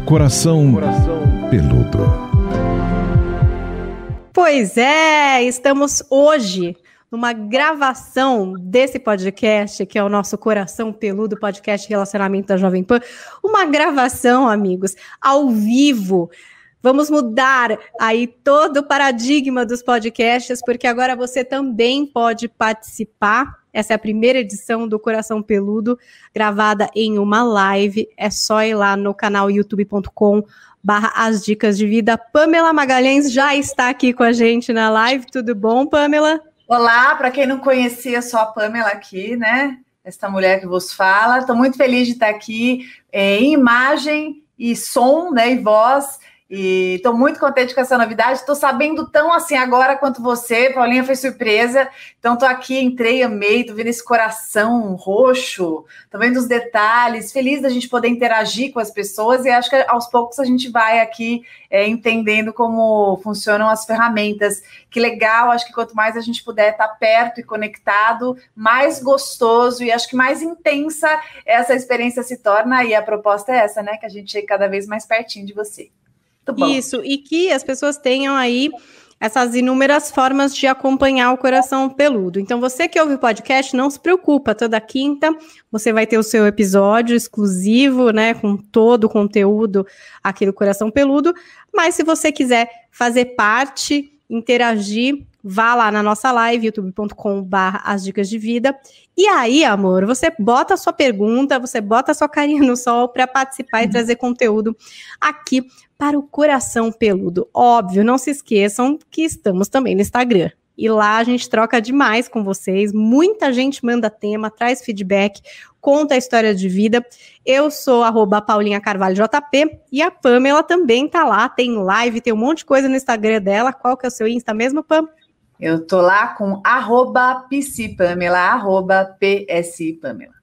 Coração Peludo. Pois é, estamos hoje numa gravação desse podcast, que é o nosso Coração Peludo, podcast Relacionamento da Jovem Pan. Uma gravação, amigos, ao vivo. Vamos mudar aí todo o paradigma dos podcasts, porque agora você também pode participar. Essa é a primeira edição do Coração Peludo, gravada em uma live. É só ir lá no canal youtube.com/As Dicas de Vida. Pamela Magalhães já está aqui com a gente na live. Tudo bom, Pamela? Olá, para quem não conhecia, sou a Pamela aqui, né? Esta mulher que vos fala. Estou muito feliz de estar aqui em imagem e som, né, e voz. E estou muito contente com essa novidade. Estou sabendo tão assim agora quanto você, Paulinha, foi surpresa. Então estou aqui, entrei, amei, estou vendo esse coração roxo, estou vendo os detalhes, feliz da gente poder interagir com as pessoas e acho que aos poucos a gente vai aqui entendendo como funcionam as ferramentas. Que legal, acho que quanto mais a gente puder estar perto e conectado, mais gostoso e acho que mais intensa essa experiência se torna. E a proposta é essa, né? Que a gente chegue cada vez mais pertinho de você. Isso, e que as pessoas tenham aí essas inúmeras formas de acompanhar o Coração Peludo. Então, você que ouve o podcast, não se preocupa, toda quinta você vai ter o seu episódio exclusivo, né, com todo o conteúdo aqui do Coração Peludo, mas se você quiser fazer parte, interagir, vá lá na nossa live, youtube.com/As Dicas de Vida. E aí, amor, você bota a sua pergunta, você bota a sua carinha no sol para participar e trazer conteúdo aqui para o Coração Peludo. Óbvio, não se esqueçam que estamos também no Instagram. E lá a gente troca demais com vocês. Muita gente manda tema, traz feedback, conta a história de vida. Eu sou @PaulinhaCarvalhoJP e a Pamela também tá lá, tem live, tem um monte de coisa no Instagram dela. Qual que é o seu Insta mesmo, Pam? Eu tô lá com @PsiPamela, @PSIPamela.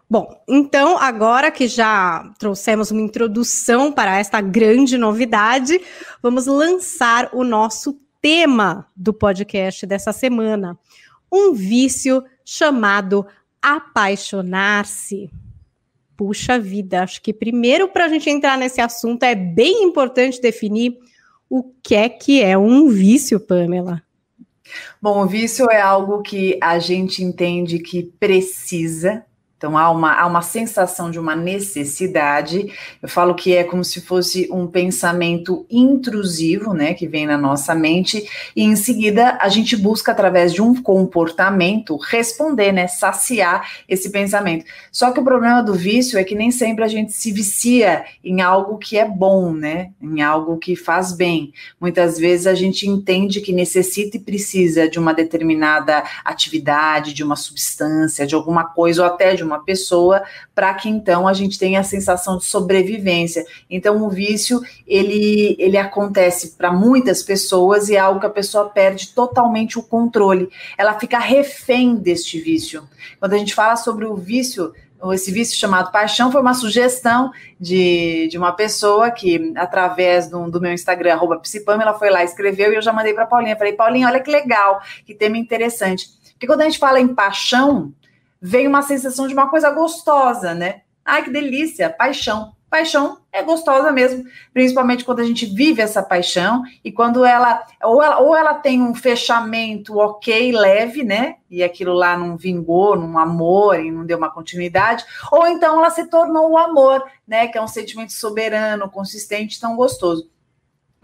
Bom, então agora que já trouxemos uma introdução para esta grande novidade, vamos lançar o nosso tema do podcast dessa semana. Um vício chamado apaixonar-se. Puxa vida, acho que primeiro para a gente entrar nesse assunto é bem importante definir o que é um vício, Pamela. Bom, o vício é algo que a gente entende que precisa. Então, há uma sensação de uma necessidade. Eu falo que é como se fosse um pensamento intrusivo, né, que vem na nossa mente, e em seguida a gente busca, através de um comportamento, responder, né, saciar esse pensamento. Só que o problema do vício é que nem sempre a gente se vicia em algo que é bom, né, em algo que faz bem. Muitas vezes a gente entende que necessita e precisa de uma determinada atividade, de uma substância, de alguma coisa, ou até de uma pessoa, para que então a gente tenha a sensação de sobrevivência. Então o vício, ele acontece para muitas pessoas e é algo que a pessoa perde totalmente o controle. Ela fica refém deste vício. Quando a gente fala sobre o vício, esse vício chamado paixão, foi uma sugestão de uma pessoa que, através do meu Instagram, @PsiPamela, ela foi lá, escreveu e eu já mandei para Paulinha. Falei, Paulinha, olha que legal, que tema interessante. Porque quando a gente fala em paixão, vem uma sensação de uma coisa gostosa, né? Ai, que delícia, paixão. Paixão é gostosa mesmo, principalmente quando a gente vive essa paixão e quando ela tem um fechamento ok, leve, né? E aquilo lá não vingou num amor e não deu uma continuidade, ou então ela se tornou o amor, né? Que é um sentimento soberano, consistente, tão gostoso.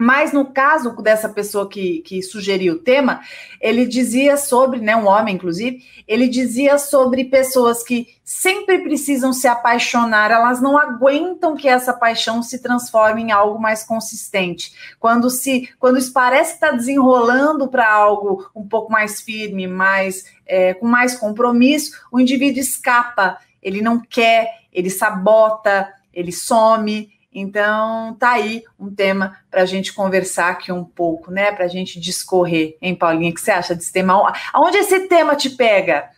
Mas no caso dessa pessoa que sugeriu o tema, ele dizia sobre, né, um homem inclusive, ele dizia sobre pessoas que sempre precisam se apaixonar, elas não aguentam que essa paixão se transforme em algo mais consistente. Quando isso parece estar desenrolando para algo um pouco mais firme, com mais compromisso, o indivíduo escapa, ele não quer, ele sabota, ele some. Então, tá aí um tema para a gente conversar aqui um pouco, né? Para a gente discorrer, hein, Paulinha? O que você acha desse tema? Aonde esse tema te pega?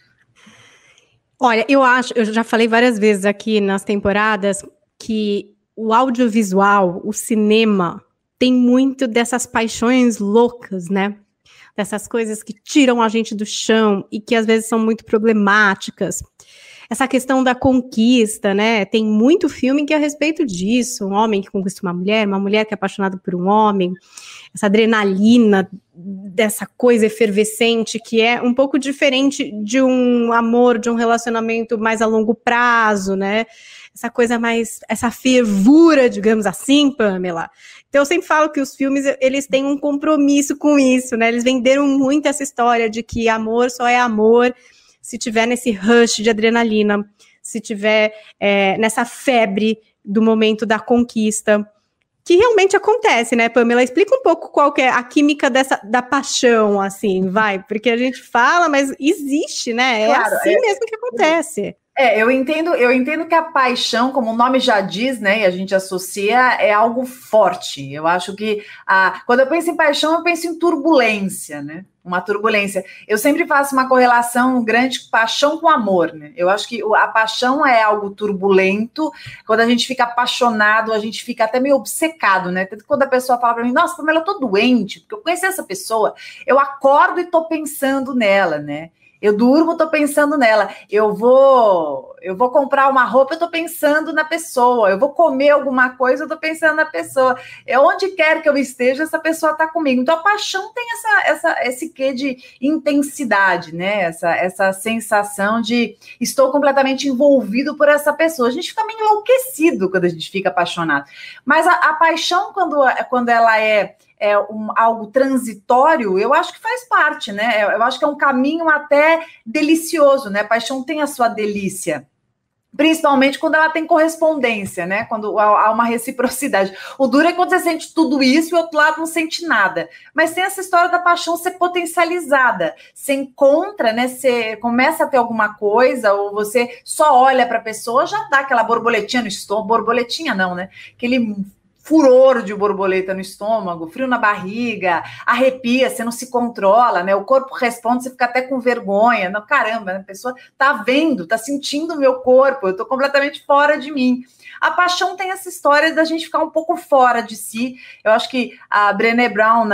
Olha, eu já falei várias vezes aqui nas temporadas que o audiovisual, o cinema, tem muito dessas paixões loucas, né? Dessas coisas que tiram a gente do chão e que às vezes são muito problemáticas. essa questão da conquista, né? Tem muito filme que é a respeito disso, um homem que conquista uma mulher que é apaixonada por um homem, essa adrenalina dessa coisa efervescente que é um pouco diferente de um amor, de um relacionamento mais a longo prazo, né? Essa coisa mais, essa fervura, digamos assim, Pamela. Então eu sempre falo que os filmes, eles têm um compromisso com isso, né? Eles venderam muito essa história de que amor só é amor se tiver nesse rush de adrenalina, se tiver nessa febre do momento da conquista, que realmente acontece, né, Pamela? Explica um pouco qual que é a química da paixão, assim, vai, porque a gente fala, mas existe, né? Claro, é assim mesmo que acontece. Eu entendo que a paixão, como o nome já diz, né, e a gente associa, é algo forte. Eu acho que quando eu penso em paixão, eu penso em turbulência, né? Uma turbulência. Eu sempre faço uma correlação grande com paixão com amor, né? Eu acho que a paixão é algo turbulento. Quando a gente fica apaixonado, a gente fica até meio obcecado, né? Tanto quando a pessoa fala para mim, nossa, Pamela, eu tô doente, porque eu conheci essa pessoa, eu acordo e tô pensando nela, né? Eu durmo, tô pensando nela. Eu vou comprar uma roupa, eu tô pensando na pessoa. Eu vou comer alguma coisa, eu tô pensando na pessoa. Onde quer que eu esteja, essa pessoa tá comigo. Então, a paixão tem esse quê de intensidade, né? Essa sensação de estou completamente envolvido por essa pessoa. A gente fica meio enlouquecido quando a gente fica apaixonado. Mas a paixão, quando ela é algo transitório, eu acho que faz parte, né? Eu acho que é um caminho até delicioso, né? A paixão tem a sua delícia, principalmente quando ela tem correspondência, né? Quando há uma reciprocidade. O duro é quando você sente tudo isso e o outro lado não sente nada. Mas tem essa história da paixão ser potencializada. Você encontra, né? Você começa a ter alguma coisa, ou você só olha para a pessoa, já dá aquela borboletinha no estômago. Borboletinha não, né? Aquele furor de borboleta no estômago, frio na barriga, arrepia, você não se controla, né? O corpo responde, você fica até com vergonha. Não, caramba, né? A pessoa tá vendo, tá sentindo o meu corpo, eu tô completamente fora de mim. A paixão tem essa história da gente ficar um pouco fora de si. Eu acho que a Brené Brown,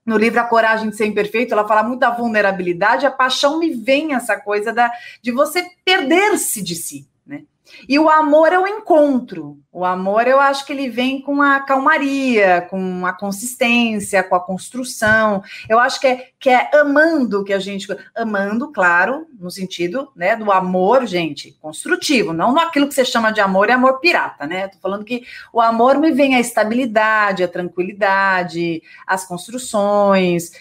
no livro A Coragem de Ser Imperfeito, ela fala muito da vulnerabilidade. A paixão me vem essa coisa de você perder-se de si, né? E o amor é o encontro. O amor, eu acho que ele vem com a calmaria, com a consistência, com a construção. Eu acho que é amando que a gente... Amando, claro, no sentido, né, do amor, gente, construtivo. Não naquilo que você chama de amor, é amor pirata, né? Tô falando que o amor me vem a estabilidade, a tranquilidade, as construções.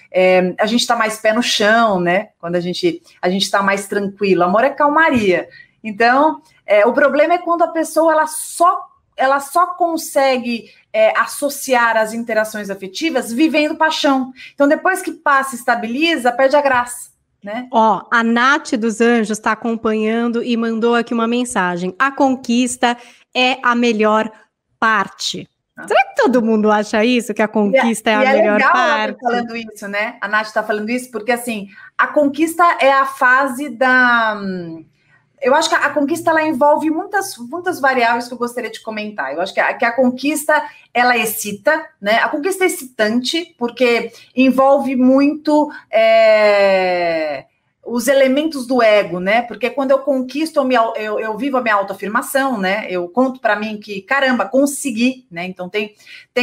A gente tá mais pé no chão, né? Quando a gente tá mais tranquilo. Amor é calmaria. Então, o problema é quando a pessoa ela só consegue associar as interações afetivas vivendo paixão. Então, depois que passa e estabiliza, perde a graça, né? Ó, a Nath dos Anjos está acompanhando e mandou aqui uma mensagem. A conquista é a melhor parte. Será que todo mundo acha isso, que a conquista é a melhor parte? Ela falando isso, né? A Nath está falando isso porque, assim, a conquista é a fase da... Eu acho que a conquista, ela envolve muitas variáveis que eu gostaria de comentar. Eu acho que a conquista, ela excita, né? A conquista é excitante, porque envolve muito os elementos do ego, né? Porque quando eu conquisto, eu vivo a minha autoafirmação, né? Eu conto para mim que, caramba, consegui, né? Então tem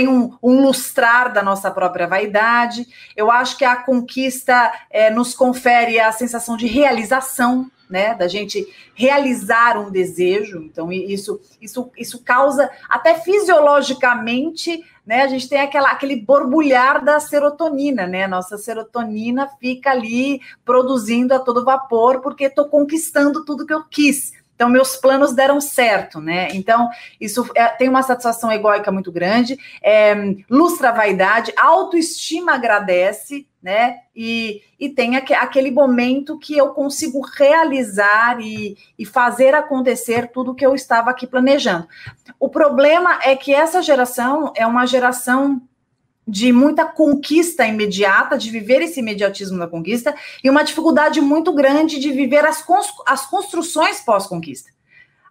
um lustrar da nossa própria vaidade. Eu acho que a conquista nos confere a sensação de realização, né, da gente realizar um desejo. Então isso causa até fisiologicamente, né, a gente tem aquele borbulhar da serotonina, né, nossa serotonina fica ali produzindo a todo vapor porque estou conquistando tudo que eu quis. Então, meus planos deram certo, né? Então, isso tem uma satisfação egóica muito grande, lustra a vaidade, a autoestima agradece, né? E tem aquele momento que eu consigo realizar e fazer acontecer tudo que eu estava aqui planejando. O problema é que essa geração é uma geração de muita conquista imediata, de viver esse imediatismo da conquista, e uma dificuldade muito grande de viver as construções pós-conquista.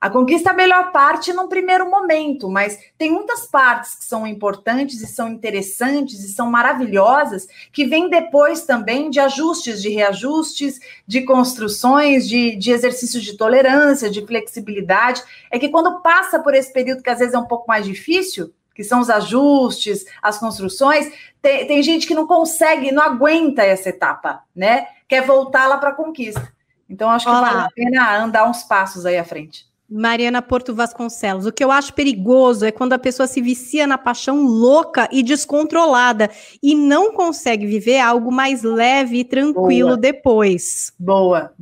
A conquista é a melhor parte num primeiro momento, mas tem muitas partes que são importantes e são interessantes e são maravilhosas, que vêm depois também de ajustes, de reajustes, de construções, de exercícios de tolerância, de flexibilidade. É que quando passa por esse período que às vezes é um pouco mais difícil, que são os ajustes, as construções, tem gente que não consegue, não aguenta essa etapa, né? Quer voltar lá para a conquista. Então, acho que vale a pena andar uns passos aí à frente. Mariana Porto Vasconcelos, o que eu acho perigoso é quando a pessoa se vicia na paixão louca e descontrolada e não consegue viver algo mais leve e tranquilo depois. Boa.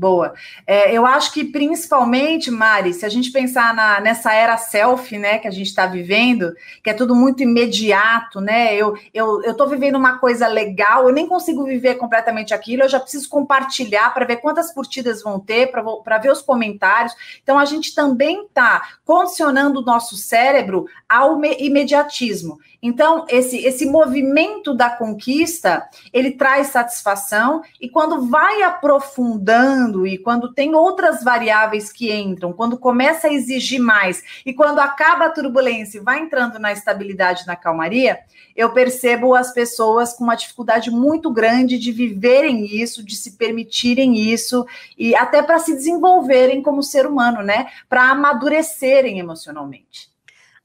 Eu acho que principalmente, Mari, se a gente pensar nessa era selfie, né, que a gente está vivendo, que é tudo muito imediato, né, eu tô vivendo uma coisa legal, eu nem consigo viver completamente aquilo, eu já preciso compartilhar para ver quantas curtidas vão ter, para ver os comentários. Então, a gente também está condicionando o nosso cérebro ao imediatismo. Então, esse movimento da conquista, ele traz satisfação, e quando vai aprofundando, e quando tem outras variáveis que entram, quando começa a exigir mais, e quando acaba a turbulência e vai entrando na estabilidade, na calmaria, eu percebo as pessoas com uma dificuldade muito grande de viverem isso, de se permitirem isso, e até para se desenvolverem como ser humano, né? Para amadurecerem emocionalmente.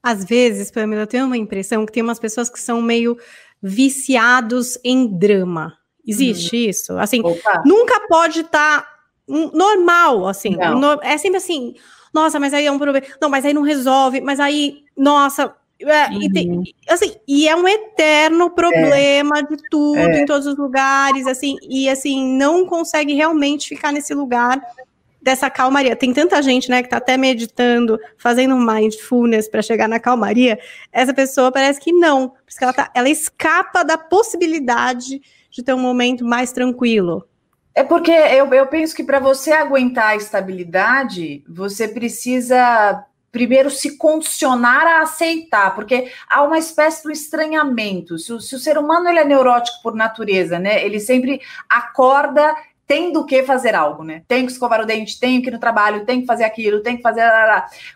Às vezes, Pamela, eu tenho uma impressão que tem umas pessoas que são meio viciados em drama. Existe isso? Assim, nunca pode estar normal, assim. É sempre assim, nossa, mas aí é um problema. Não, mas aí não resolve, mas aí, nossa... e é um eterno problema de tudo, em todos os lugares, assim, e assim, não consegue realmente ficar nesse lugar dessa calmaria. Tem tanta gente, né, que tá até meditando, fazendo mindfulness para chegar na calmaria. Essa pessoa parece que não, porque ela escapa da possibilidade de ter um momento mais tranquilo. É porque eu penso que para você aguentar a estabilidade, você precisa primeiro se condicionar a aceitar, porque há uma espécie de estranhamento. Se o ser humano ele é neurótico por natureza, né? Ele sempre acorda tendo que fazer algo, né? Tenho que escovar o dente, tenho que ir no trabalho, tenho que fazer aquilo, tenho que fazer...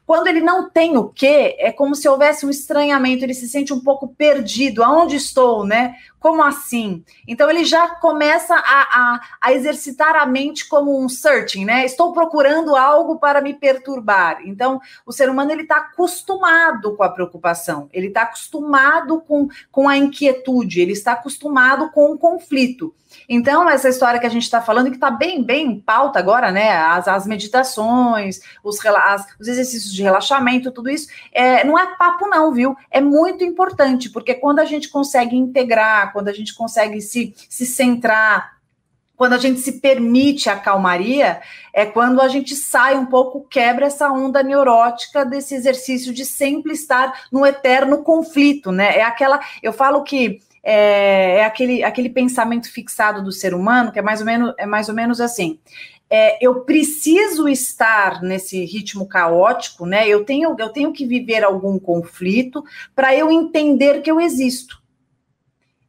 Quando ele não tem o quê, é como se houvesse um estranhamento, ele se sente um pouco perdido. Aonde estou, né? Como assim? Então, ele já começa a exercitar a mente como um searching, né? Estou procurando algo para me perturbar. Então, o ser humano, ele está acostumado com a preocupação, ele está acostumado com a inquietude, ele está acostumado com o conflito. Então, essa história que a gente está falando, que está bem em pauta agora, né? As meditações, os exercícios de relaxamento, tudo isso, não é papo não, viu? É muito importante, porque quando a gente consegue integrar, quando a gente consegue se centrar, quando a gente se permite a calmaria, é quando a gente sai um pouco, quebra essa onda neurótica desse exercício de sempre estar no eterno conflito, né? Eu falo que aquele pensamento fixado do ser humano, que é mais ou menos assim. Eu preciso estar nesse ritmo caótico, né? Eu tenho que viver algum conflito para eu entender que eu existo.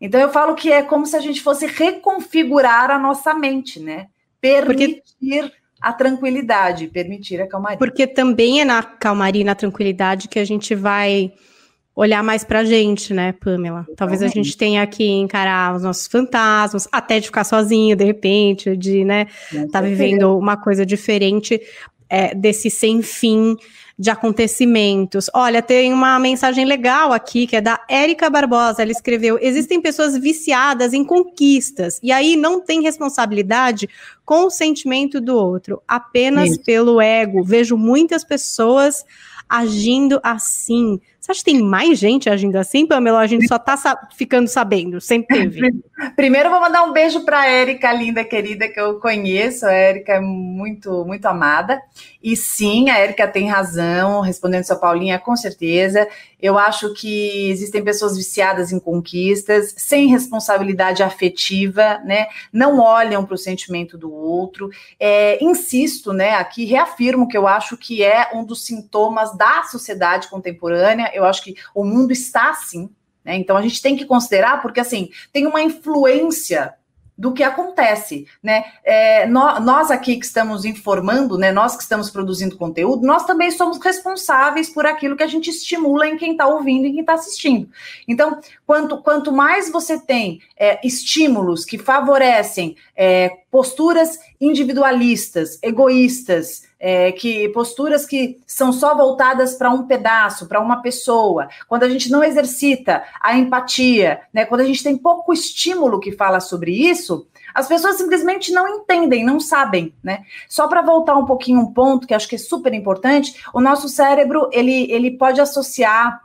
Então, eu falo que é como se a gente fosse reconfigurar a nossa mente, né? Permitir a tranquilidade, permitir a calmaria. Porque também é na calmaria e na tranquilidade que a gente vai olhar mais pra gente, né, Pamela? Talvez a gente tenha que encarar os nossos fantasmas, até de ficar sozinho, de repente, de, né, tá vivendo uma coisa diferente desse sem fim de acontecimentos. Olha, tem uma mensagem legal aqui, que é da Érica Barbosa. Ela escreveu: existem pessoas viciadas em conquistas, e aí não tem responsabilidade com o sentimento do outro, apenas pelo ego. Vejo muitas pessoas agindo assim. Você acha que tem mais gente agindo assim, Pamela? A gente só tá ficando sabendo, sempre teve. Primeiro, eu vou mandar um beijo para a Érica, linda, querida, que eu conheço. A Érica é muito, muito amada. E sim, a Érica tem razão, respondendo sua Paulinha, com certeza. Eu acho que existem pessoas viciadas em conquistas, sem responsabilidade afetiva, né? Não olham para o sentimento do outro. Insisto, né? Aqui reafirmo que eu acho que é um dos sintomas da sociedade contemporânea. Eu acho que o mundo está assim, né? Então a gente tem que considerar, porque assim, tem uma influência do que acontece, né? Nós aqui que estamos informando, né? Nós que estamos produzindo conteúdo, nós também somos responsáveis por aquilo que a gente estimula em quem está ouvindo e quem está assistindo. Então, quanto mais você tem estímulos que favorecem posturas individualistas, egoístas, posturas que são só voltadas para um pedaço, para uma pessoa, quando a gente não exercita a empatia, né, quando a gente tem pouco estímulo que fala sobre isso, as pessoas simplesmente não entendem, não sabem, né? Só para voltar um pouquinho um ponto que acho que é super importante, o nosso cérebro, ele pode associar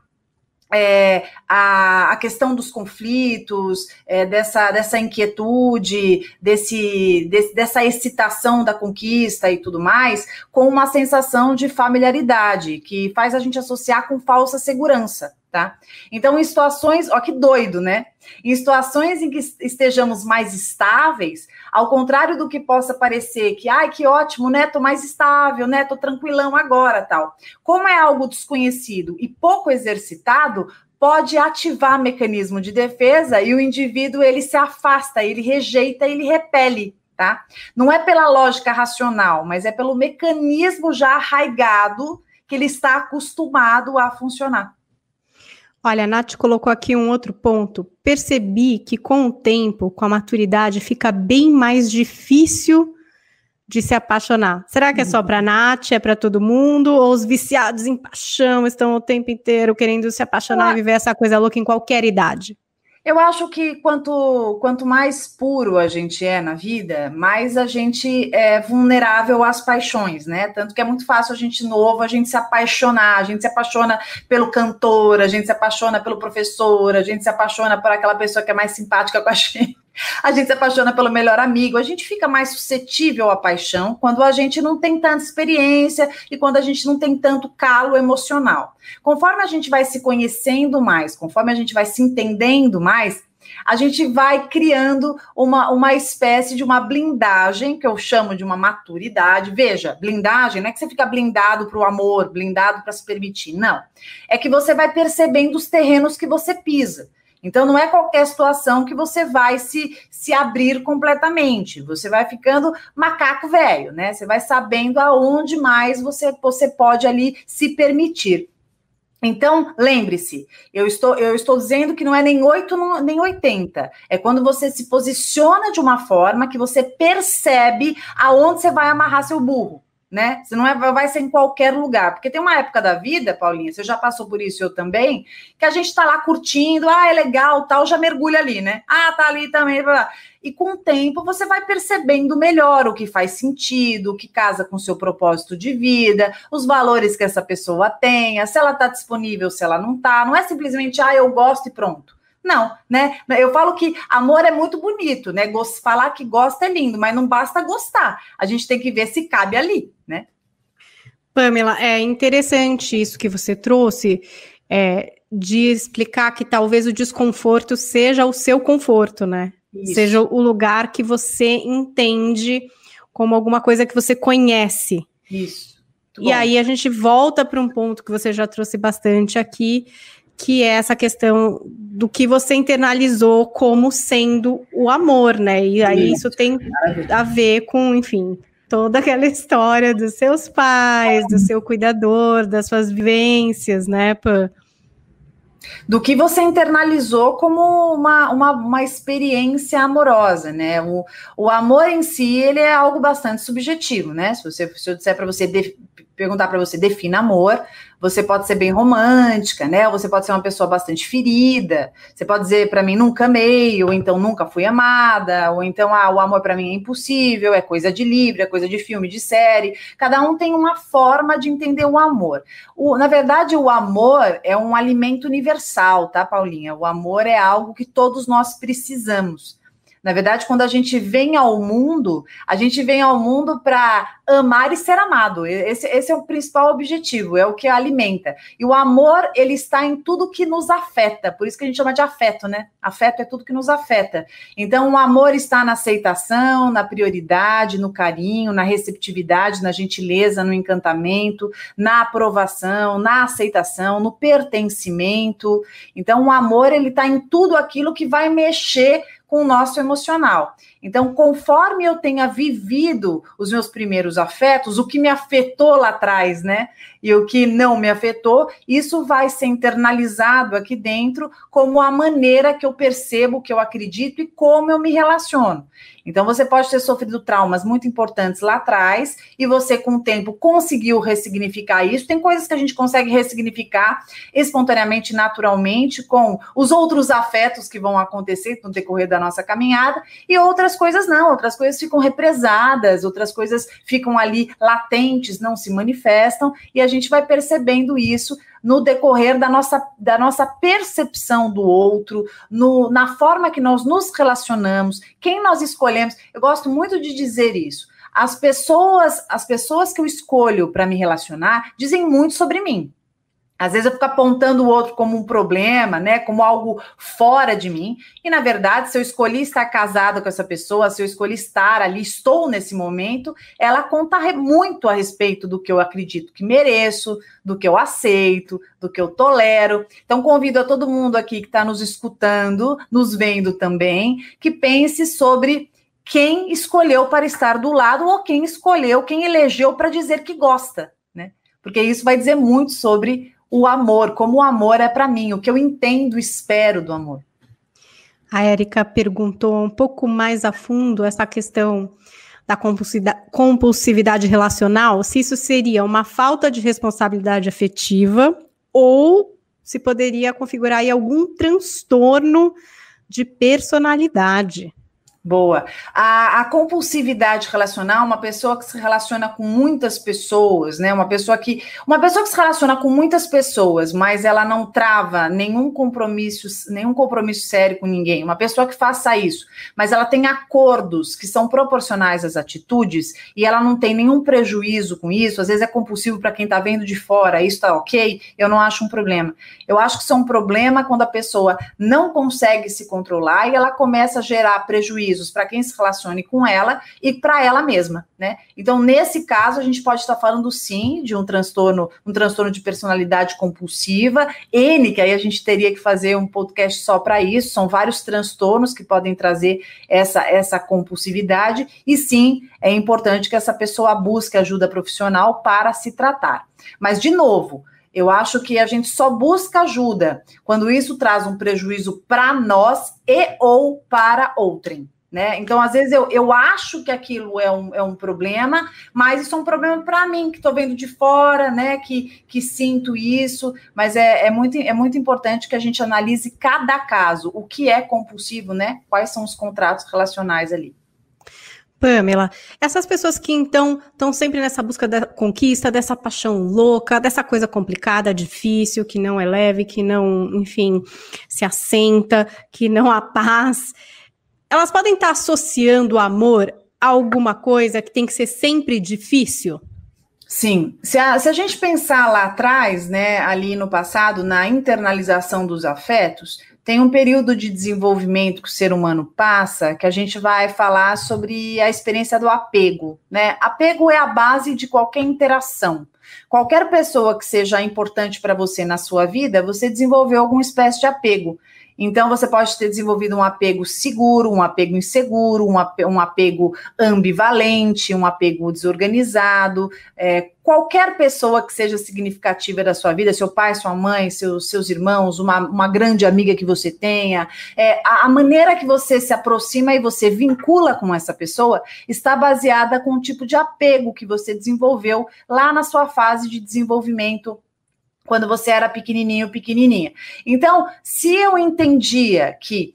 a questão dos conflitos, dessa inquietude, dessa excitação da conquista e tudo mais, com uma sensação de familiaridade, que faz a gente associar com falsa segurança, tá? Então, em situações, ó que doido, né? Em situações em que estejamos mais estáveis, ao contrário do que possa parecer que, ai, que ótimo, né? Tô mais estável, né? Tô tranquilão agora, tal. Como é algo desconhecido e pouco exercitado, pode ativar mecanismo de defesa e o indivíduo, ele se afasta, ele rejeita, ele repele, tá? Não é pela lógica racional, mas é pelo mecanismo já arraigado que ele está acostumado a funcionar. Olha, a Nath colocou aqui um outro ponto. Percebi que com o tempo, com a maturidade, fica bem mais difícil de se apaixonar. Será que é só para a Nath, é para todo mundo? Ou os viciados em paixão estão o tempo inteiro querendo se apaixonar e viver essa coisa louca em qualquer idade? Eu acho que quanto mais puro a gente é na vida, mais a gente é vulnerável às paixões, né? Tanto que é muito fácil a gente novo, a gente se apaixonar, a gente se apaixona pelo cantor, a gente se apaixona pelo professor, a gente se apaixona por aquela pessoa que é mais simpática com a gente se apaixona pelo melhor amigo, a gente fica mais suscetível à paixão quando a gente não tem tanta experiência e quando a gente não tem tanto calo emocional. Conforme a gente vai se conhecendo mais, conforme a gente vai se entendendo mais, a gente vai criando uma espécie de uma blindagem, que eu chamo de uma maturidade. Veja, blindagem não é que você fica blindado para o amor, blindado para se permitir, não. É que você vai percebendo os terrenos que você pisa. Então, não é qualquer situação que você vai se abrir completamente. Você vai ficando macaco velho, né? Você vai sabendo aonde mais você pode ali se permitir. Então, lembre-se, eu estou dizendo que não é nem 8 nem 80. É quando você se posiciona de uma forma que você percebe aonde você vai amarrar seu burro. Né? Você não vai ser em qualquer lugar, porque tem uma época da vida, Paulinha, você já passou por isso, eu também, que a gente tá lá curtindo, é legal, tal, já mergulha ali, né? Tá ali também, blá, blá. E com o tempo você vai percebendo melhor o que faz sentido, o que casa com o seu propósito de vida, os valores que essa pessoa tenha, se ela tá disponível, se ela não tá, não é simplesmente, eu gosto e pronto. Não, né? Eu falo que amor é muito bonito, né? Falar que gosta é lindo, mas não basta gostar. A gente tem que ver se cabe ali, né? Pamela, é interessante isso que você trouxe, de explicar que talvez o desconforto seja o seu conforto, né? Isso. Seja o lugar que você entende como alguma coisa que você conhece. Isso. E aí a gente volta para um ponto que você já trouxe bastante aqui, que é essa questão do que você internalizou como sendo o amor, né? E aí isso tem a ver com, enfim, toda aquela história dos seus pais, do seu cuidador, das suas vivências, né, Pam? Do que você internalizou como uma experiência amorosa, né? O amor em si, ele é algo bastante subjetivo, né? Se eu disser para você, perguntar para você, defina amor, você pode ser bem romântica, né? Ou você pode ser uma pessoa bastante ferida. Você pode dizer para mim, nunca amei, ou então nunca fui amada, ou então o amor para mim é impossível, é coisa de livro, é coisa de filme, de série. Cada um tem uma forma de entender o amor. Na verdade, o amor é um alimento universal, tá, Paulinha? O amor é algo que todos nós precisamos. Na verdade, quando a gente vem ao mundo para amar e ser amado. Esse é o principal objetivo, é o que alimenta. E o amor, ele está em tudo que nos afeta. Por isso que a gente chama de afeto, né? Afeto é tudo que nos afeta. Então, o amor está na aceitação, na prioridade, no carinho, na receptividade, na gentileza, no encantamento, na aprovação, na aceitação, no pertencimento. Então, o amor, ele está em tudo aquilo que vai mexer com o nosso emocional. Então, conforme eu tenha vivido os meus primeiros afetos, o que me afetou lá atrás, né? E o que não me afetou, isso vai ser internalizado aqui dentro como a maneira que eu percebo, que eu acredito e como eu me relaciono. Então, você pode ter sofrido traumas muito importantes lá atrás e você, com o tempo, conseguiu ressignificar isso. Tem coisas que a gente consegue ressignificar espontaneamente, naturalmente, com os outros afetos que vão acontecer no decorrer da nossa caminhada, e outras coisas não. Outras coisas ficam represadas, outras coisas ficam ali latentes, não se manifestam, e a gente vai percebendo isso no decorrer da nossa percepção do outro, na forma que nós nos relacionamos, quem nós escolhemos. Eu gosto muito de dizer isso. As pessoas que eu escolho para me relacionar dizem muito sobre mim. Às vezes eu fico apontando o outro como um problema, né, como algo fora de mim, e na verdade, se eu escolhi estar casada com essa pessoa, se eu escolhi estar ali, estou nesse momento, ela conta muito a respeito do que eu acredito que mereço, do que eu aceito, do que eu tolero. Então, convido a todo mundo aqui que está nos escutando, nos vendo também, que pense sobre quem escolheu para estar do lado ou quem elegeu para dizer que gosta, né? Porque isso vai dizer muito sobre o amor, como o amor é para mim, o que eu entendo, espero do amor. A Érica perguntou um pouco mais a fundo essa questão da compulsividade relacional, se isso seria uma falta de responsabilidade afetiva ou se poderia configurar aí algum transtorno de personalidade. Boa. A compulsividade relacional, uma pessoa que se relaciona com muitas pessoas, né? Uma pessoa que se relaciona com muitas pessoas, mas ela não trava nenhum compromisso sério com ninguém. Uma pessoa que faça isso, mas ela tem acordos que são proporcionais às atitudes e ela não tem nenhum prejuízo com isso. Às vezes é compulsivo para quem está vendo de fora, isso tá ok? Eu não acho um problema. Eu acho que isso é um problema quando a pessoa não consegue se controlar e ela começa a gerar prejuízo para quem se relacione com ela e para ela mesma, né? Então, nesse caso, a gente pode estar falando, sim, de um transtorno de personalidade compulsiva, que aí a gente teria que fazer um podcast só para isso, são vários transtornos que podem trazer essa compulsividade, e sim, é importante que essa pessoa busque ajuda profissional para se tratar. Mas, de novo, eu acho que a gente só busca ajuda quando isso traz um prejuízo para nós e ou para outrem, né? Então, às vezes, eu acho que aquilo é um problema, mas isso é um problema para mim, que estou vendo de fora, né? Que sinto isso, mas é muito importante que a gente analise cada caso, o que é compulsivo, né? Quais são os contratos relacionais ali. Pamela, essas pessoas que então estão sempre nessa busca da conquista, dessa paixão louca, dessa coisa complicada, difícil, que não é leve, que não, enfim, se assenta, que não há paz, elas podem estar associando o amor a alguma coisa que tem que ser sempre difícil? Sim, se a gente pensar lá atrás, né, ali no passado, na internalização dos afetos, tem um período de desenvolvimento que o ser humano passa, que a gente vai falar sobre a experiência do apego, né? Apego é a base de qualquer interação. Qualquer pessoa que seja importante para você na sua vida, você desenvolveu alguma espécie de apego. Então, você pode ter desenvolvido um apego seguro, um apego inseguro, um apego ambivalente, um apego desorganizado. Qualquer pessoa que seja significativa da sua vida, seu pai, sua mãe, seus irmãos, uma grande amiga que você tenha, a maneira que você se aproxima e você vincula com essa pessoa está baseada com o tipo de apego que você desenvolveu lá na sua fase de desenvolvimento, quando você era pequenininha. Então, se eu entendia que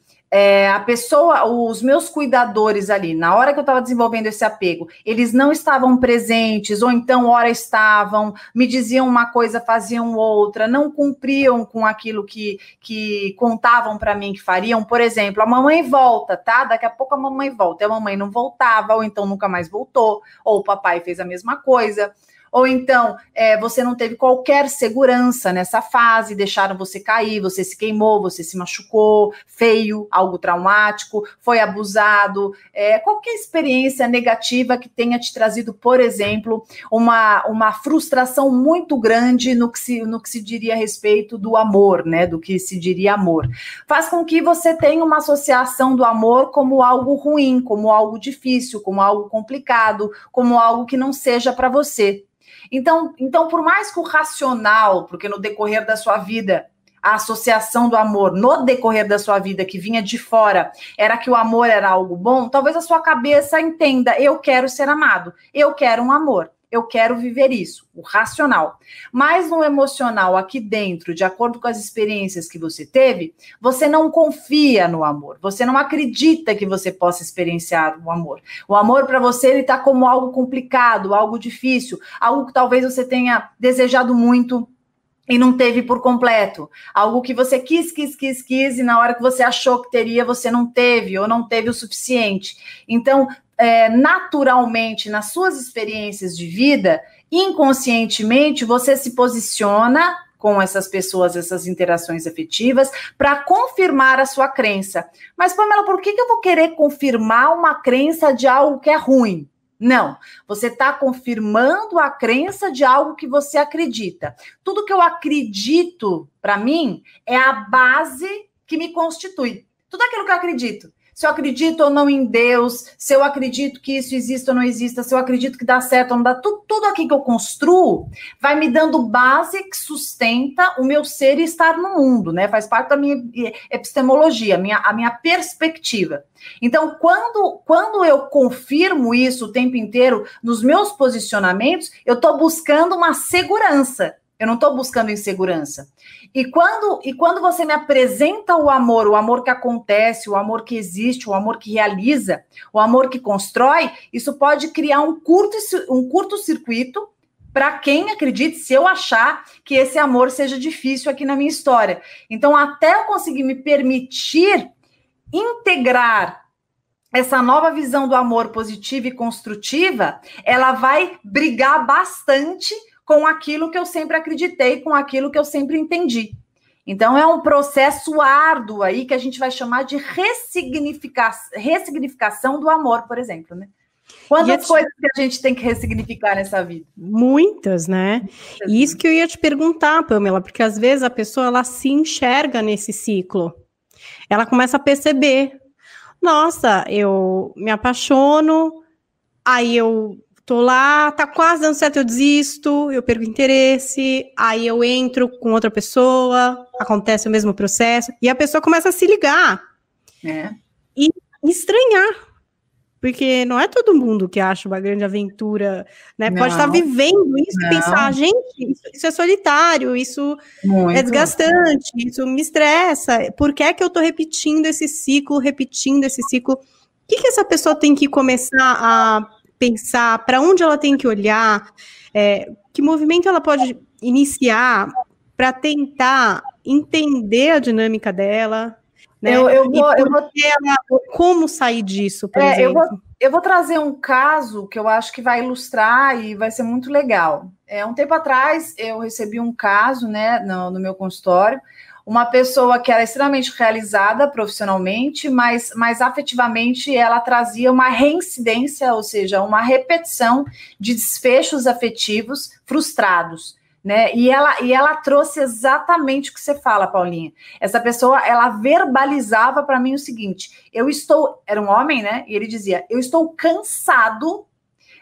a pessoa, os meus cuidadores ali, na hora que eu estava desenvolvendo esse apego, eles não estavam presentes, ou então, ora estavam, me diziam uma coisa, faziam outra, não cumpriam com aquilo que contavam para mim que fariam. Por exemplo, a mamãe volta, tá? Daqui a pouco a mamãe volta. E a mamãe não voltava, ou então nunca mais voltou, ou o papai fez a mesma coisa. ou então você não teve qualquer segurança nessa fase, deixaram você cair, você se queimou, você se machucou, feio, algo traumático, foi abusado, qualquer experiência negativa que tenha te trazido, por exemplo, uma frustração muito grande no que se diria a respeito do amor, né, do que se diria amor. Faz com que você tenha uma associação do amor como algo ruim, como algo difícil, como algo complicado, como algo que não seja para você. Então, por mais que o racional, porque no decorrer da sua vida, a associação do amor, no decorrer da sua vida, que vinha de fora, era que o amor era algo bom, talvez a sua cabeça entenda, eu quero ser amado, eu quero um amor, eu quero viver isso, o racional. Mas no emocional, aqui dentro, de acordo com as experiências que você teve, você não confia no amor, você não acredita que você possa experienciar o amor. O amor para você, ele está como algo complicado, algo difícil, algo que talvez você tenha desejado muito e não teve por completo. Algo que você quis, e na hora que você achou que teria, você não teve, ou não teve o suficiente. Então, naturalmente, nas suas experiências de vida, inconscientemente, você se posiciona com essas pessoas, essas interações afetivas, para confirmar a sua crença. Mas, Pamela, por que eu vou querer confirmar uma crença de algo que é ruim? Não, você está confirmando a crença de algo que você acredita. Tudo que eu acredito, para mim, é a base que me constitui. Tudo aquilo que eu acredito. Se eu acredito ou não em Deus, se eu acredito que isso existe ou não exista, se eu acredito que dá certo ou não dá, tudo aqui que eu construo vai me dando base que sustenta o meu ser e estar no mundo, né? Faz parte da minha epistemologia, a minha perspectiva. Então, quando eu confirmo isso o tempo inteiro nos meus posicionamentos, eu estou buscando uma segurança. Eu não estou buscando insegurança. E quando você me apresenta o amor que acontece, o amor que existe, o amor que realiza, o amor que constrói, isso pode criar um curto-circuito para quem acredite, se eu achar que esse amor seja difícil aqui na minha história. Então, até eu conseguir me permitir integrar essa nova visão do amor positiva e construtiva, ela vai brigar bastante com aquilo que eu sempre acreditei, com aquilo que eu sempre entendi. Então, é um processo árduo aí que a gente vai chamar de ressignificação do amor, por exemplo, né? Quantas coisas que a gente tem que ressignificar nessa vida? Muitas, né? E isso que eu ia te perguntar, Pamela, porque às vezes a pessoa, ela se enxerga nesse ciclo. Ela começa a perceber, nossa, eu me apaixono, aí eu tô lá, tá quase dando certo, eu desisto, eu perco interesse, aí eu entro com outra pessoa, acontece o mesmo processo, e a pessoa começa a se ligar. E estranhar. Porque não é todo mundo que acha uma grande aventura, né? Não, pode estar vivendo isso e pensar, gente, isso é solitário, isso é desgastante, isso me estressa. Por que é que eu tô repetindo esse ciclo? O que essa pessoa tem que começar a pensar, para onde ela tem que olhar, que movimento ela pode iniciar para tentar entender a dinâmica dela, né? Como sair disso, por exemplo? Eu vou trazer um caso que eu acho que vai ilustrar e vai ser muito legal. Um tempo atrás, eu recebi um caso, né, no meu consultório, uma pessoa que era extremamente realizada profissionalmente, mas afetivamente ela trazia uma reincidência, ou seja, uma repetição de desfechos afetivos frustrados, né? E ela trouxe exatamente o que você fala, Paulinha. Essa pessoa, ela verbalizava para mim o seguinte, era um homem, né? E ele dizia, eu estou cansado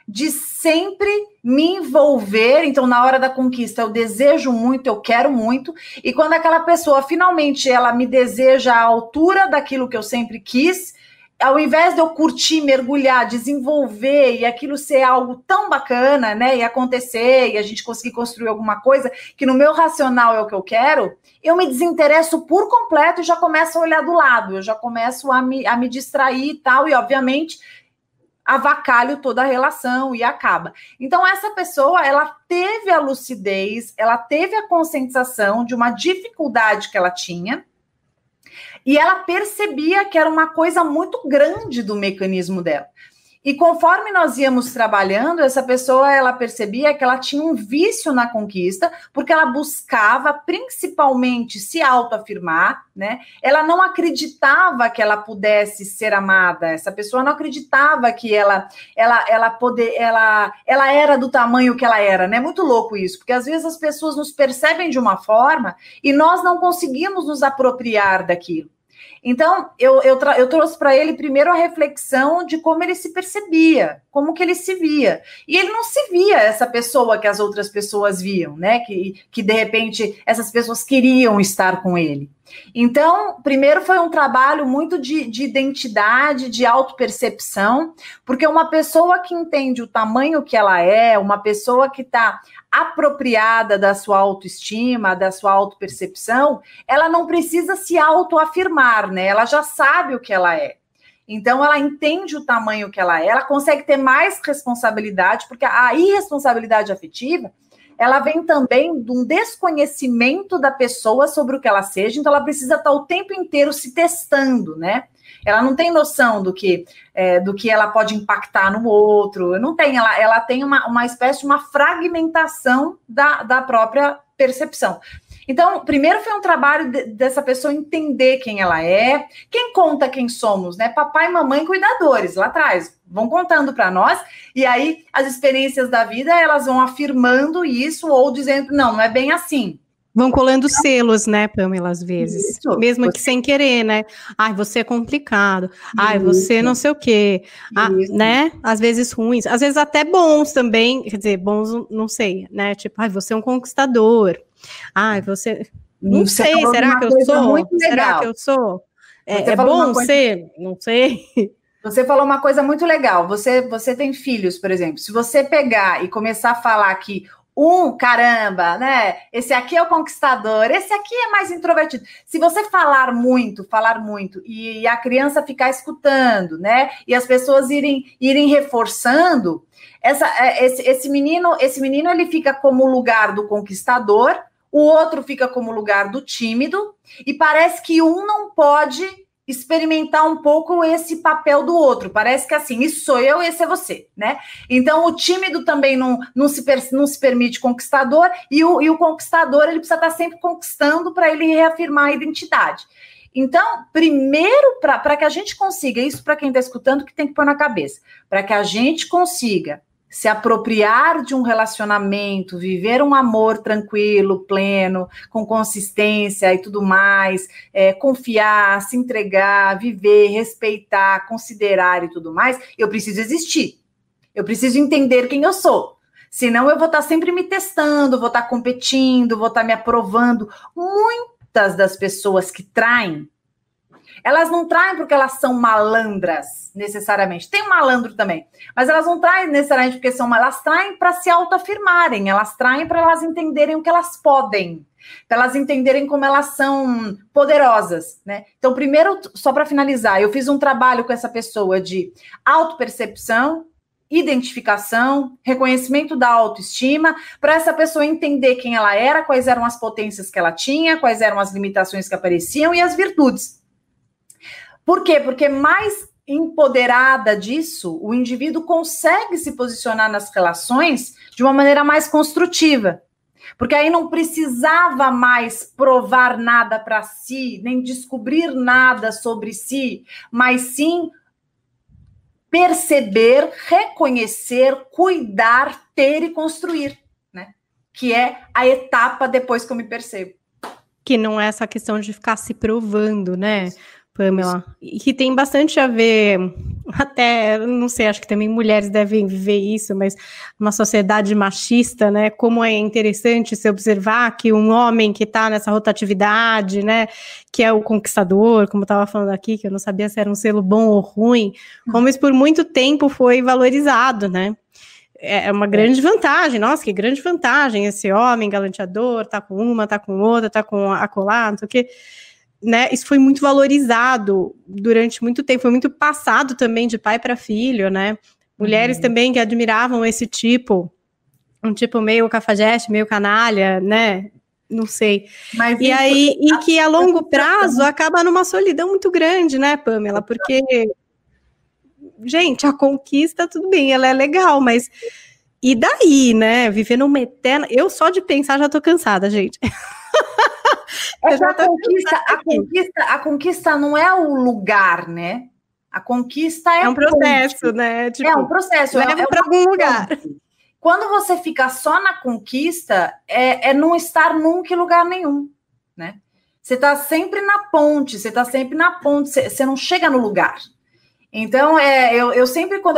de sempre me envolver, então na hora da conquista eu desejo muito, eu quero muito, e quando aquela pessoa finalmente ela me deseja à altura daquilo que eu sempre quis, ao invés de eu curtir, mergulhar, desenvolver e aquilo ser algo tão bacana, né, e acontecer, e a gente conseguir construir alguma coisa que no meu racional é o que eu quero, eu me desinteresso por completo e já começo a olhar do lado, eu já começo a me distrair e tal, e obviamente avacalho toda a relação e acaba. Então, essa pessoa, ela teve a lucidez, ela teve a conscientização de uma dificuldade que ela tinha, e ela percebia que era uma coisa muito grande do mecanismo dela. E conforme nós íamos trabalhando, essa pessoa, ela percebia que ela tinha um vício na conquista, porque ela buscava principalmente se autoafirmar, né? Ela não acreditava que ela pudesse ser amada. Essa pessoa não acreditava que ela era do tamanho que ela era, né? Muito louco isso, porque às vezes as pessoas nos percebem de uma forma e nós não conseguimos nos apropriar daquilo. Então, eu trouxe para ele primeiro a reflexão de como ele se percebia, como que ele se via. E ele não se via essa pessoa que as outras pessoas viam, né? Que de repente essas pessoas queriam estar com ele. Então, primeiro foi um trabalho muito de identidade, de autopercepção, porque uma pessoa que entende o tamanho que ela é, uma pessoa que está apropriada da sua autoestima, da sua autopercepção, ela não precisa se autoafirmar, né? Ela já sabe o que ela é. Então, ela entende o tamanho que ela é, ela consegue ter mais responsabilidade, porque a irresponsabilidade afetiva, ela vem também de um desconhecimento da pessoa sobre o que ela seja, então ela precisa estar o tempo inteiro se testando, né? Ela não tem noção do que ela pode impactar no outro, não tem, ela tem uma espécie de uma fragmentação da própria percepção. Então, primeiro foi um trabalho dessa pessoa entender quem ela é, quem conta quem somos, né? Papai e mamãe cuidadores, lá atrás, vão contando para nós, e aí as experiências da vida, elas vão afirmando isso, ou dizendo, não é bem assim. Vão colando selos, né, Pamela, às vezes. Isso, mesmo que sem querer, né? Ai, você é complicado. Ai, você não sei o quê. Né? Às vezes ruins. Às vezes até bons também. Quer dizer, bons, não sei, né? Tipo, ai, você é um conquistador. Ai, você... Não sei, será que eu sou? Será que eu sou? É bom ser? Não sei. Você falou uma coisa muito legal. Você tem filhos, por exemplo. Se você pegar e começar a falar que caramba, né? Esse aqui é o conquistador, esse aqui é mais introvertido. Se você falar muito, e a criança ficar escutando, né? E as pessoas irem reforçando, esse menino ele fica como lugar do conquistador, o outro fica como lugar do tímido, e parece que um não pode experimentar um pouco esse papel do outro. Parece que assim, isso sou eu, esse é você, né? Então, o tímido também não se permite conquistador, e o conquistador, ele precisa estar sempre conquistando para ele reafirmar a identidade. Então, primeiro, para que a gente consiga, isso para quem está escutando que tem que pôr na cabeça, para que a gente consiga se apropriar de um relacionamento, viver um amor tranquilo, pleno, com consistência e tudo mais, confiar, se entregar, viver, respeitar, considerar e tudo mais, eu preciso existir. Eu preciso entender quem eu sou. Senão eu vou estar sempre me testando, vou estar competindo, vou estar me aprovando. Muitas das pessoas que traem, elas não traem porque elas são malandras, necessariamente. Tem um malandro também, mas elas não traem necessariamente porque elas traem para se autoafirmarem, elas traem para elas entenderem o que elas podem, para elas entenderem como elas são poderosas, né? Então, primeiro, só para finalizar, eu fiz um trabalho com essa pessoa de autopercepção, identificação, reconhecimento da autoestima, para essa pessoa entender quem ela era, quais eram as potências que ela tinha, quais eram as limitações que apareciam e as virtudes. Por quê? Porque mais empoderada disso, o indivíduo consegue se posicionar nas relações de uma maneira mais construtiva. Porque aí não precisava mais provar nada para si, nem descobrir nada sobre si, mas sim perceber, reconhecer, cuidar, ter e construir, né? Que é a etapa depois que eu me percebo. Que não é essa questão de ficar se provando, né, Pamela? E que tem bastante a ver, até, não sei, acho que também mulheres devem viver isso, mas uma sociedade machista, né, como é interessante se observar que um homem que está nessa rotatividade, né, que é o conquistador, como eu estava falando aqui, que eu não sabia se era um selo bom ou ruim, como isso por muito tempo foi valorizado, né? É uma grande vantagem, nossa, que grande vantagem, esse homem galanteador, tá com uma, tá com outra, tá com acolá, não sei o quê, né, isso foi muito valorizado durante muito tempo, foi muito passado também de pai para filho, né, mulheres também que admiravam esse tipo, um tipo meio cafajeste, meio canalha, né, não sei, mas e aí, e que a longo prazo acaba numa solidão muito grande, né, Pamela, porque... gente, a conquista, tudo bem, ela é legal, mas e daí, né? Viver numa eterna... Eu só de pensar já tô cansada, gente. A conquista não é o lugar, né? A conquista é um processo, né? Tipo, é um processo. Leva para algum lugar. Quando você fica só na conquista, é não estar nunca em lugar nenhum, né? Você está sempre na ponte, você não chega no lugar. Então, eu sempre, quando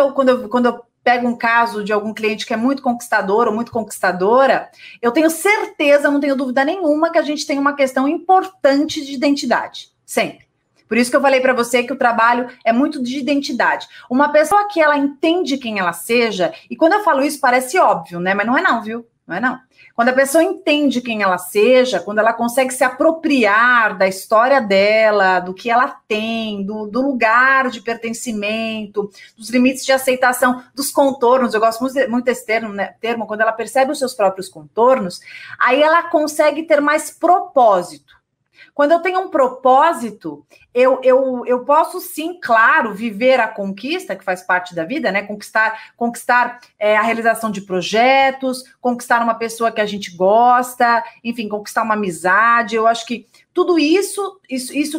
eu pego um caso de algum cliente que é muito conquistador ou muito conquistadora, eu tenho certeza, não tenho dúvida nenhuma, que a gente tem uma questão importante de identidade, sempre. Por isso que eu falei para você que o trabalho é muito de identidade. Uma pessoa que ela entende quem ela seja, e quando eu falo isso parece óbvio, né? Mas não é não, viu? Não é não. Quando a pessoa entende quem ela seja, quando ela consegue se apropriar da história dela, do que ela tem, do lugar de pertencimento, dos limites de aceitação, dos contornos, eu gosto muito desse termo, quando ela percebe os seus próprios contornos, aí ela consegue ter mais propósito. Quando eu tenho um propósito, eu posso sim, claro, viver a conquista, que faz parte da vida, né? Conquistar a realização de projetos, conquistar uma pessoa que a gente gosta, enfim, conquistar uma amizade. Eu acho que tudo isso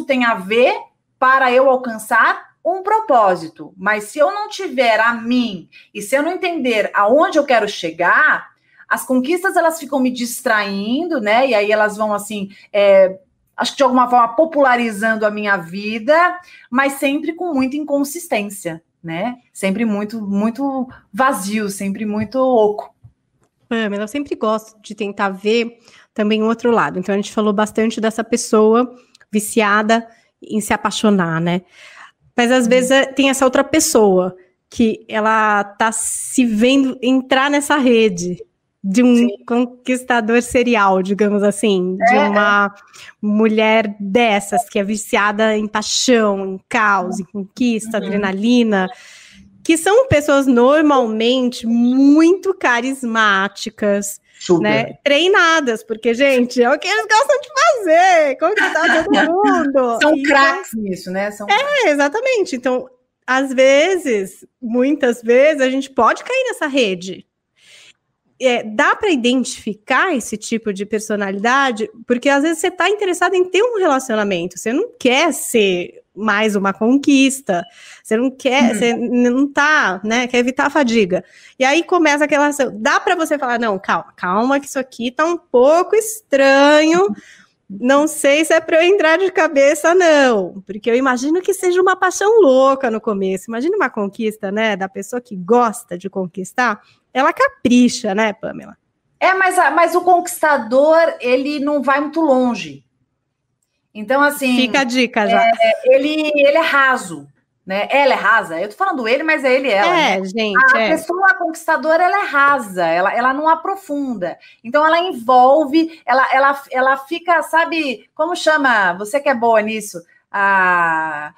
tem a ver para eu alcançar um propósito. Mas se eu não tiver a mim e se eu não entender aonde eu quero chegar, as conquistas elas ficam me distraindo, né? E aí elas vão assim... acho que de alguma forma popularizando a minha vida, mas sempre com muita inconsistência, né? Sempre muito, muito vazio, sempre muito oco. Pamela, eu sempre gosto de tentar ver também o outro lado. Então, a gente falou bastante dessa pessoa viciada em se apaixonar, né? Mas, às vezes, tem essa outra pessoa que ela tá se vendo entrar nessa rede de um conquistador serial, digamos assim, de uma mulher dessas, que é viciada em paixão, em caos, em conquista, adrenalina, que são pessoas normalmente muito carismáticas, né, treinadas, porque, gente, é o que eles gostam de fazer, conquistar todo mundo. São craques nisso, né? Exatamente. Então, às vezes, muitas vezes, a gente pode cair nessa rede. Dá para identificar esse tipo de personalidade, porque às vezes você está interessado em ter um relacionamento, você não quer ser mais uma conquista, você não quer, você não tá, né, quer evitar a fadiga. E aí começa aquela relação. Dá para você falar, não, calma, que isso aqui tá um pouco estranho, não sei se é para eu entrar de cabeça, não, porque eu imagino que seja uma paixão louca no começo. Imagina uma conquista, né, da pessoa que gosta de conquistar, ela capricha, né, Pamela? Mas o conquistador, ele não vai muito longe. Então, assim... Fica a dica já. Ele é raso, né? Ela é rasa. Eu tô falando ele, mas é ele e ela. Né? Gente, a pessoa conquistadora, ela é rasa, ela não aprofunda. Então, ela envolve, ela fica, sabe, como chama? Você que é boa nisso.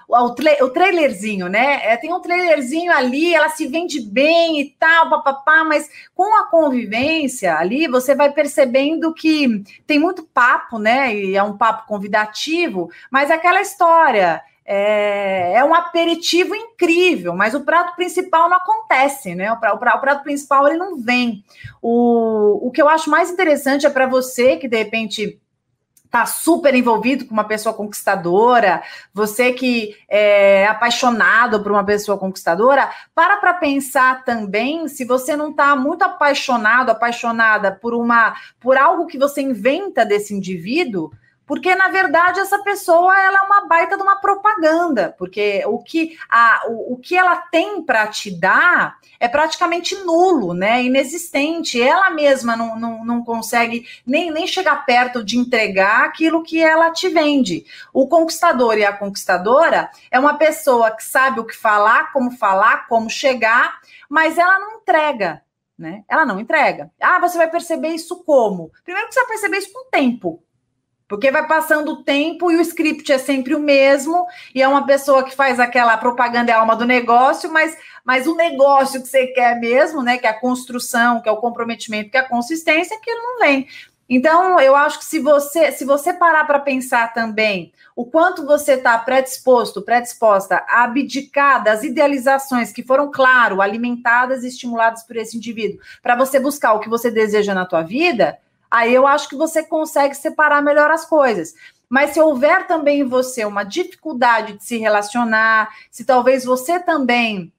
O trailerzinho, né? Tem um trailerzinho ali, ela se vende bem e tal, papapá, mas com a convivência ali, você vai percebendo que tem muito papo, né? E é um papo convidativo, mas aquela história é um aperitivo incrível, mas o prato principal não acontece, né? O prato principal ele não vem. O que eu acho mais interessante é para você que de repente tá super envolvido com uma pessoa conquistadora, você que é apaixonado por uma pessoa conquistadora, para pensar também se você não tá muito apaixonada por algo que você inventa desse indivíduo, porque, na verdade, essa pessoa ela é uma baita de uma propaganda, porque o que ela tem para te dar é praticamente nulo, né? Inexistente. Ela mesma não consegue nem chegar perto de entregar aquilo que ela te vende. O conquistador e a conquistadora é uma pessoa que sabe o que falar, como chegar, mas ela não entrega, né? Ela não entrega. Você vai perceber isso como? Primeiro que você vai perceber isso com o tempo. Porque vai passando o tempo e o script é sempre o mesmo, e é uma pessoa que faz aquela propaganda, é a alma do negócio, mas o negócio que você quer mesmo, né, que é a construção, que é o comprometimento, que é a consistência, aquilo não vem. Então, eu acho que se você parar para pensar também o quanto você está predisposta a abdicar das idealizações que foram, claro, alimentadas e estimuladas por esse indivíduo, para você buscar o que você deseja na tua vida, aí eu acho que você consegue separar melhor as coisas. Mas se houver também em você uma dificuldade de se relacionar, se talvez você também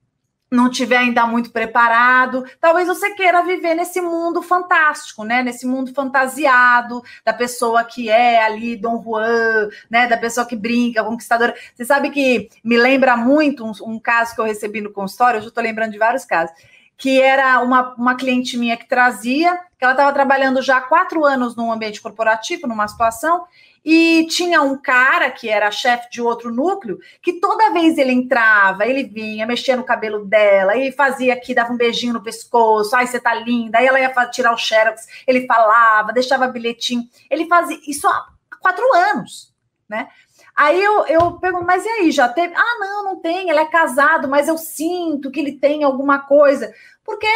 não tiver ainda muito preparado, talvez você queira viver nesse mundo fantástico, né? Nesse mundo fantasiado, da pessoa que é ali Dom Juan, né? Da pessoa que brinca, conquistadora. Você sabe que me lembra muito um caso que eu recebi no consultório, eu já estou lembrando de vários casos, que era uma cliente minha que trazia, que ela estava trabalhando já há 4 anos num ambiente corporativo, numa situação, e tinha um cara que era chefe de outro núcleo, que toda vez ele entrava, ele vinha, mexia no cabelo dela, e fazia aqui, dava um beijinho no pescoço, ai, você tá linda, aí ela ia tirar o xerox, ele falava, deixava bilhetinho, ele fazia isso há 4 anos, né? Aí eu pergunto, mas e aí, já teve? Ah, não tem, ele é casado, mas eu sinto que ele tem alguma coisa, porque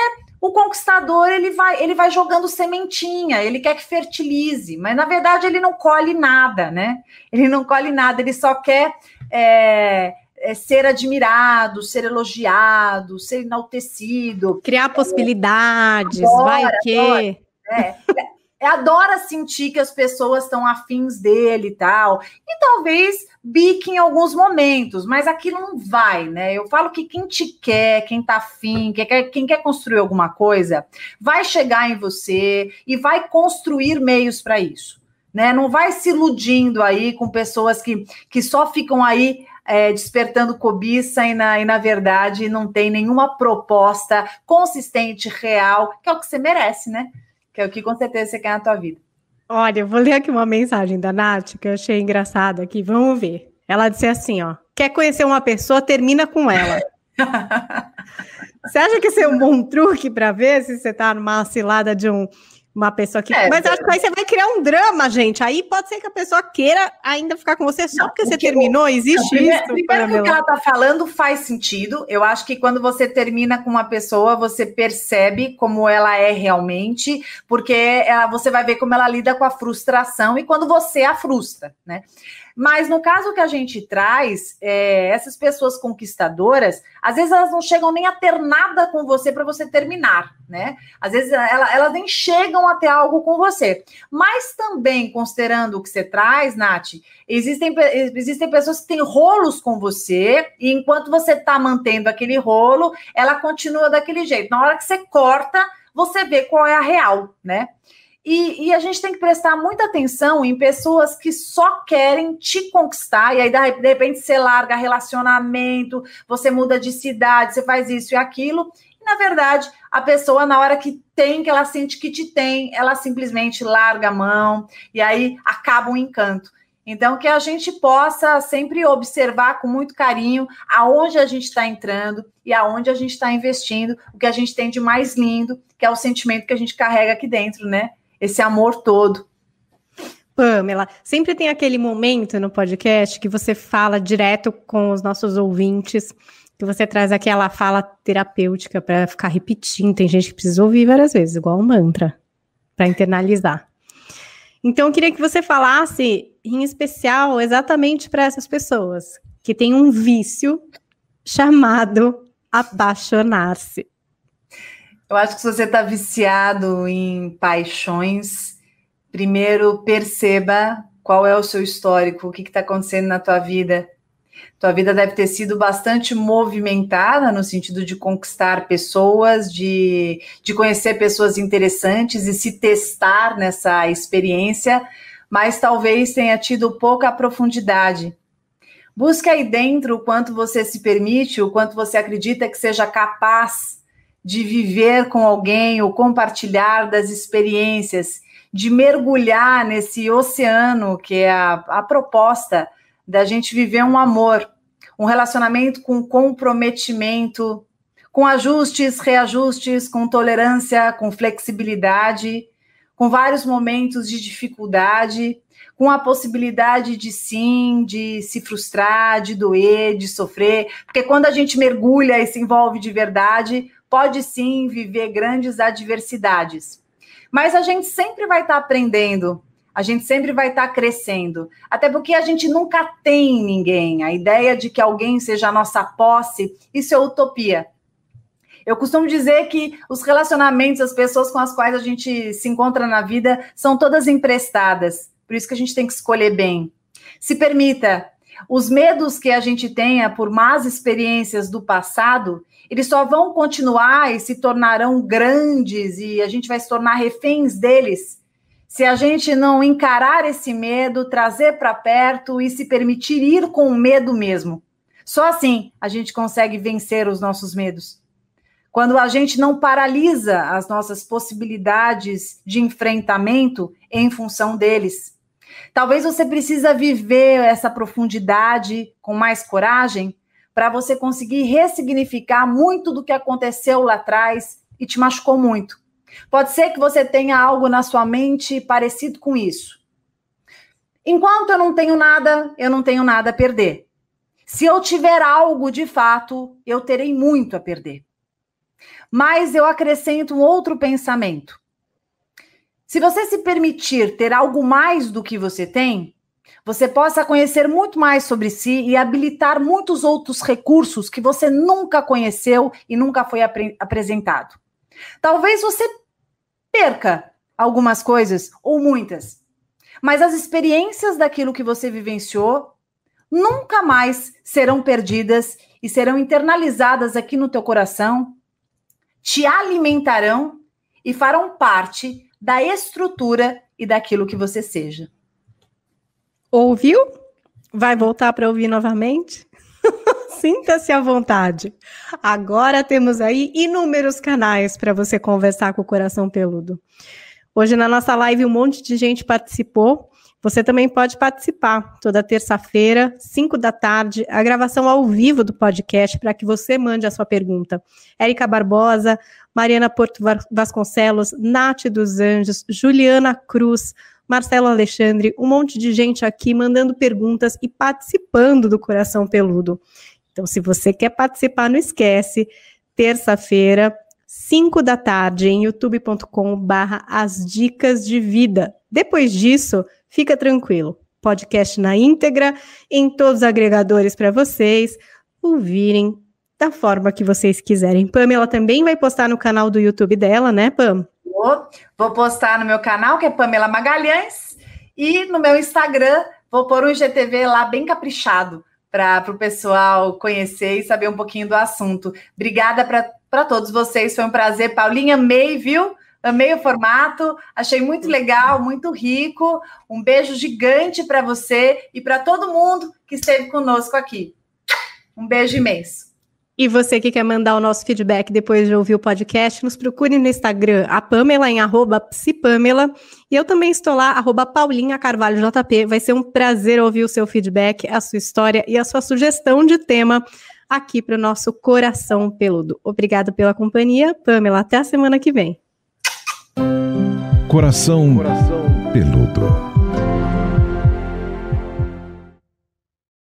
o conquistador, ele vai jogando sementinha, ele quer que fertilize, mas na verdade ele não colhe nada, né? Ele não colhe nada, ele só quer ser admirado, ser elogiado, ser enaltecido. Criar possibilidades, vai que... Adora sentir que as pessoas estão afins dele e tal, e talvez bique em alguns momentos, mas aquilo não vai, né? Eu falo que quem te quer, quem tá afim, quem quer construir alguma coisa, vai chegar em você e vai construir meios para isso, né? Não vai se iludindo aí com pessoas que só ficam aí despertando cobiça e na verdade não tem nenhuma proposta consistente, real, que é o que você merece, né? Que é o que com certeza você quer na tua vida. Olha, eu vou ler aqui uma mensagem da Nath, que eu achei engraçada aqui, vamos ver. Ela disse assim, ó, quer conhecer uma pessoa, termina com ela. Você acha que esse é um bom truque para ver se você tá numa cilada de uma pessoa que... Mas acho que aí você vai criar um drama, gente. Aí pode ser que a pessoa queira ainda ficar com você só porque você terminou. Existe isso? Primeiro que o que ela tá falando faz sentido. Eu acho que quando você termina com uma pessoa, você percebe como ela é realmente, porque você vai ver como ela lida com a frustração e quando você a frustra, né? Mas no caso que a gente traz, essas pessoas conquistadoras, às vezes elas não chegam nem a ter nada com você para você terminar, né? Às vezes elas nem chegam a ter algo com você. Mas também, considerando o que você traz, Nath, existem pessoas que têm rolos com você e enquanto você está mantendo aquele rolo, ela continua daquele jeito. Na hora que você corta, você vê qual é a real, né? E a gente tem que prestar muita atenção em pessoas que só querem te conquistar, e aí, de repente, você larga relacionamento, você muda de cidade, você faz isso e aquilo, e, na verdade, a pessoa, na hora que ela sente que te tem, ela simplesmente larga a mão, e aí acaba um encanto. Então, que a gente possa sempre observar com muito carinho aonde a gente está entrando e aonde a gente está investindo, o que a gente tem de mais lindo, que é o sentimento que a gente carrega aqui dentro, né? Esse amor todo. Pamela, sempre tem aquele momento no podcast que você fala direto com os nossos ouvintes, que você traz aquela fala terapêutica para ficar repetindo. Tem gente que precisa ouvir várias vezes, igual um mantra, para internalizar. Então, eu queria que você falasse, em especial, exatamente para essas pessoas que têm um vício chamado apaixonar-se. Eu acho que se você está viciado em paixões, primeiro perceba qual é o seu histórico, o que está acontecendo na tua vida. Tua vida deve ter sido bastante movimentada no sentido de conquistar pessoas, de conhecer pessoas interessantes e se testar nessa experiência, mas talvez tenha tido pouca profundidade. Busque aí dentro o quanto você se permite, o quanto você acredita que seja capaz de viver com alguém ou compartilhar das experiências, de mergulhar nesse oceano que é a proposta da gente viver um amor, um relacionamento com comprometimento, com ajustes, reajustes, com tolerância, com flexibilidade, com vários momentos de dificuldade, com a possibilidade de sim, de se frustrar, de doer, de sofrer, porque quando a gente mergulha e se envolve de verdade, pode sim viver grandes adversidades. Mas a gente sempre vai estar aprendendo, a gente sempre vai estar crescendo, até porque a gente nunca tem ninguém. A ideia de que alguém seja a nossa posse, isso é utopia. Eu costumo dizer que os relacionamentos, as pessoas com as quais a gente se encontra na vida, são todas emprestadas. Por isso que a gente tem que escolher bem. Se permita, os medos que a gente tenha por más experiências do passado, eles só vão continuar e se tornarão grandes e a gente vai se tornar reféns deles se a gente não encarar esse medo, trazer para perto e se permitir ir com o medo mesmo. Só assim a gente consegue vencer os nossos medos. Quando a gente não paralisa as nossas possibilidades de enfrentamento em função deles. Talvez você precisa viver essa profundidade com mais coragem para você conseguir ressignificar muito do que aconteceu lá atrás e te machucou muito. Pode ser que você tenha algo na sua mente parecido com isso. Enquanto eu não tenho nada a perder. Se eu tiver algo de fato, eu terei muito a perder. Mas eu acrescento um outro pensamento. Se você se permitir ter algo mais do que você tem, você possa conhecer muito mais sobre si e habilitar muitos outros recursos que você nunca conheceu e nunca foi apresentado. Talvez você perca algumas coisas ou muitas, mas as experiências daquilo que você vivenciou nunca mais serão perdidas e serão internalizadas aqui no teu coração, te alimentarão e farão parte da estrutura e daquilo que você seja. Ouviu? Vai voltar para ouvir novamente? Sinta-se à vontade. Agora temos aí inúmeros canais para você conversar com o Coração Peludo. Hoje na nossa live um monte de gente participou. Você também pode participar toda terça-feira, 5 da tarde, a gravação ao vivo do podcast para que você mande a sua pergunta. Érica Barbosa, Mariana Porto Vasconcelos, Nath dos Anjos, Juliana Cruz, Marcelo Alexandre, um monte de gente aqui mandando perguntas e participando do Coração Peludo. Então, se você quer participar, não esquece, terça-feira, 5 da tarde, em youtube.com/As Dicas de Vida. Depois disso, fica tranquilo, podcast na íntegra, em todos os agregadores para vocês ouvirem da forma que vocês quiserem. Pamela também vai postar no canal do YouTube dela, né, Pam? Vou postar no meu canal, que é Pamela Magalhães, e no meu Instagram, vou pôr um IGTV lá bem caprichado, para o pessoal conhecer e saber um pouquinho do assunto. Obrigada para todos vocês, foi um prazer. Paulinha, amei, viu? Amei o formato, achei muito legal, muito rico. Um beijo gigante para você e para todo mundo que esteve conosco aqui. Um beijo imenso. E você que quer mandar o nosso feedback depois de ouvir o podcast, nos procure no Instagram, a Pamela em @psipamela. E eu também estou lá, @paulinhacarvalhojp. Vai ser um prazer ouvir o seu feedback, a sua história e a sua sugestão de tema aqui para o nosso Coração Peludo. Obrigada pela companhia, Pamela. Até a semana que vem. Coração Peludo.